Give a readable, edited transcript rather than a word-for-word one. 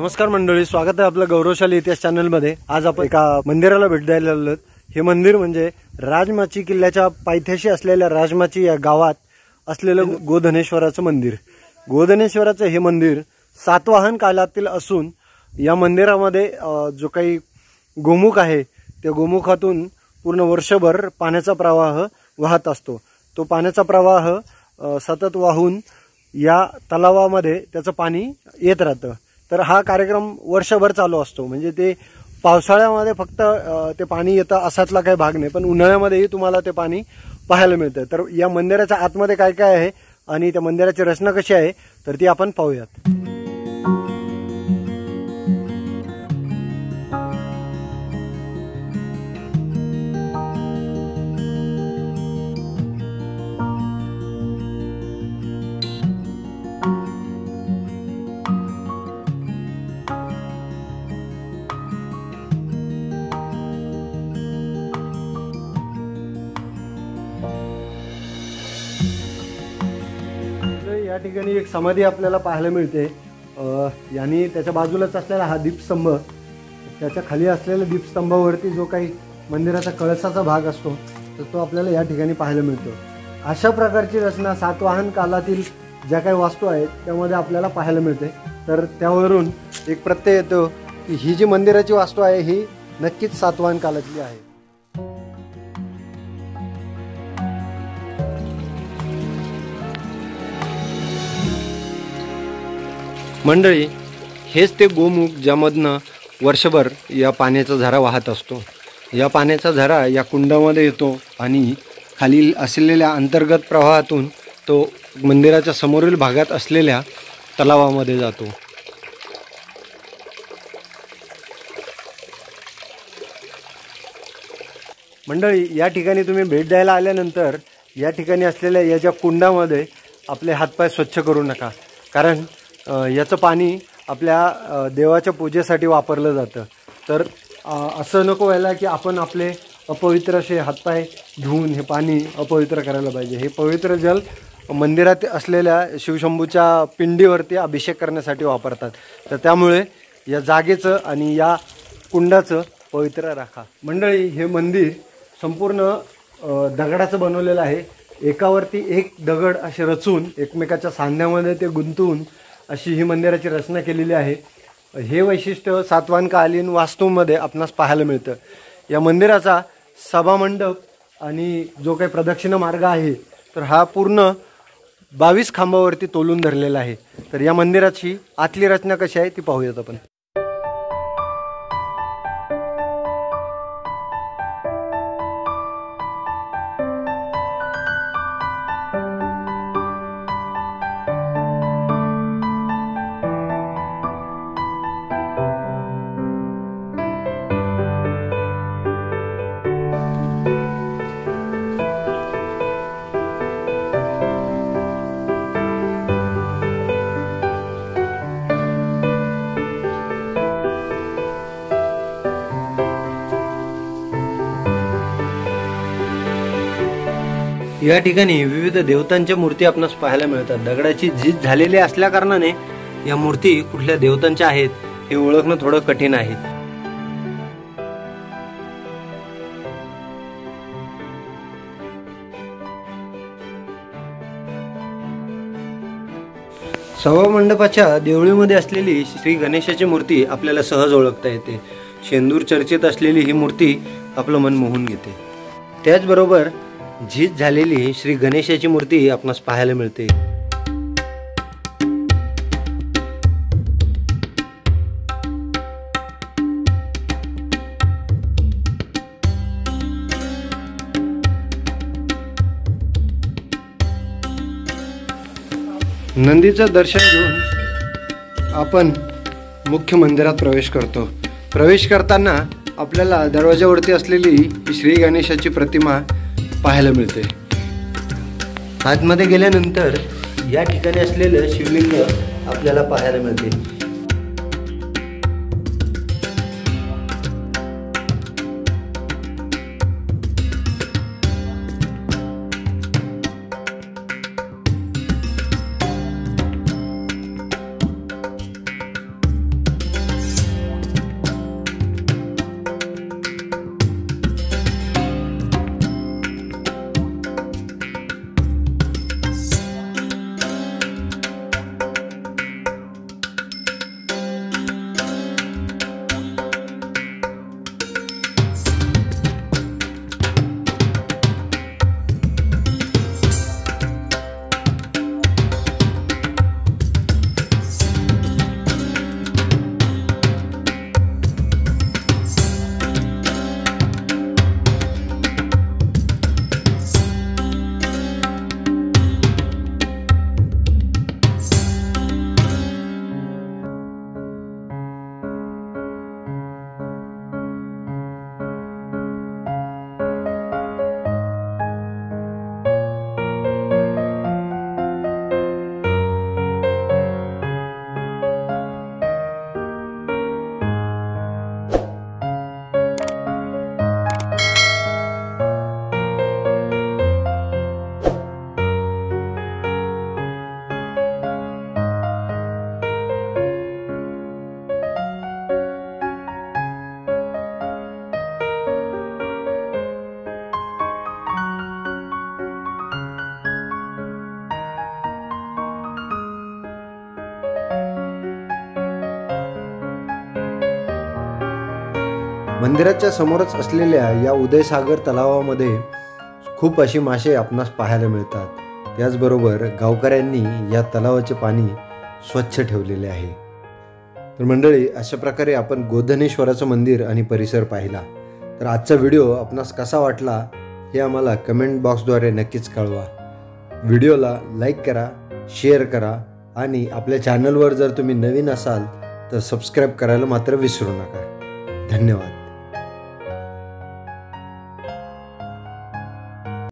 नमस्कार मंडळी, स्वागत आहे आपलं गौरवशाली इतिहास चॅनलमध्ये। आज आपण एका मंदिराला भेट द्यायला आलोत। हे मंदिर म्हणजे राजमाची किल्ल्याच्या पायथ्याशी असलेल्या राजमाची या गावात असलेलं गोधनेश्वराचं मंदिर। गोधनेश्वराचं हे मंदिर सातवाहन कालातील असून या मंदिरामध्ये जो काही गोमुख आहे त्या गोमुखातून पूर्ण वर्षभर पाण्याचा प्रवाह वाहत असतो। तो पाण्याचा प्रवाह सतत वाहून या तलावामध्ये त्याचं पाणी येत राहतं। तर हा कार्यक्रम वर्षभर चालू असतो। म्हणजे ते पावसाळ्यामध्ये फक्त ते पाणी येतं असातला काही भाग नाही, पण उन्हाळ्यामध्येही तुम्हाला ते पाणी पाहायला मिळतं। तर या मंदिराच्या आतमध्ये काय काय आहे आणि त्या मंदिराची रचना कशी आहे तर ती आपण पाहूयात। या ठिकाणी एक समाधी आपल्याला पाहायला मिळते। यानी त्याच्या बाजूलाच असलेला हा दीपस्तंभ, त्याच्या खाली असलेल्या दीपस्तंभावरती जो काही मंदिराचा कळसाचा भाग असतो तर तो आपल्याला या ठिकाणी पाहायला मिळतो। अशा प्रकारची रचना सातवाहन कालातील ज्या काही वास्तू आहेत त्यामध्ये आपल्याला पाहायला मिळते। तर त्यावरून एक प्रत्यय येतो की ही जी मंदिराची वास्तू आहे ही नक्कीच सातवाहन कालातली आहे। मंडळी, हेच ते गोमुख ज्यामधनं वर्षभर या पाण्याचा झरा वाहत असतो। या पाण्याचा झरा या कुंडामध्ये येतो आणि खालील असलेल्या अंतर्गत प्रवाहातून तो मंदिराच्या समोरील भागात असलेल्या तलावामध्ये जातो। मंडळी, या ठिकाणी तुम्ही भेट द्यायला आल्यानंतर या ठिकाणी असलेल्या या ज्या कुंडामध्ये आपले हातपाय स्वच्छ करू नका, कारण याचं पाणी आपल्या देवाच्या पूजेसाठी वापरलं जातं। तर असं नको व्हायला की आपण आपले अपवित्र असे हातपाय धुवून हे पाणी अपवित्र करायला पाहिजे। हे पवित्र जल मंदिरात असलेल्या शिवशंभूच्या पिंडीवरती अभिषेक करण्यासाठी वापरतात। तर त्यामुळे या जागेचं आणि या कुंडाचं पवित्र राखा। मंडळी, हे मंदिर संपूर्ण दगडाचं बनवलेलं आहे। एकावरती एक दगड असे रचून एकमेकाच्या सांध्यामध्ये ते गुंतवून अशी ही मंदिराची रचना केलेली आहे। हे वैशिष्ट्य सातवाहनकालीन वास्तूमध्ये आपणास पाहायला मिळतं। या मंदिराचा सभामंडप आणि जो काही प्रदक्षिणा मार्ग आहे तर हा पूर्ण 22 खांबावरती तोलून धरलेला आहे। तर या मंदिराची आतली रचना कशी आहे ती पाहूयात आपण। या ठिकाणी विविध देवतांच्या मूर्ती आपणास पाहायला मिळतात। दगडाची झीज झालेली असल्या कारणाने या मूर्ती कुठल्या देवतांच्या आहेत हे ओळखणं थोडं कठीण आहे। सभामंडपाच्या देवळीमध्ये असलेली श्री गणेशाची मूर्ती आपल्याला सहज ओळखता येते। शेंदूर चर्चेत असलेली ही मूर्ती आपलं मन मोहून घेते। त्याचबरोबर झीज झालेली श्री गणेशाची मूर्ती आपणास पाहायला मिळते। नंदीचं दर्शन घेऊन आपण मुख्य मंदिरात प्रवेश करतो। प्रवेश करताना आपल्याला दरवाजावरती असलेली श्री गणेशाची प्रतिमा पाहायला मिळते। आतमध्ये गेल्यानंतर या ठिकाणी असलेलं शिवलिंग आपल्याला पाहायला मिळते। मंदिराच्या समोरच असलेल्या या उदयसागर तलावामध्ये खूप अशी मासे आपणास पाहायला मिळतात. त्याचबरोबर गावकऱ्यांनी या तलावाचे पाणी स्वच्छ ठेवलेले आहे. तर मंडळी, अशा प्रकारे आपण गोधनेश्वराचं मंदिर आणि परिसर पाहिला. तर आजचा व्हिडिओ आपणास कसा वाटला हे आम्हाला कमेंट बॉक्सद्वारे नक्कीच कळवा. व्हिडिओला लाईक करा, शेअर करा आणि आपल्या चॅनलवर जर तुम्ही नवीन असाल तर सबस्क्राईब करायला मात्र विसरू नका. धन्यवाद.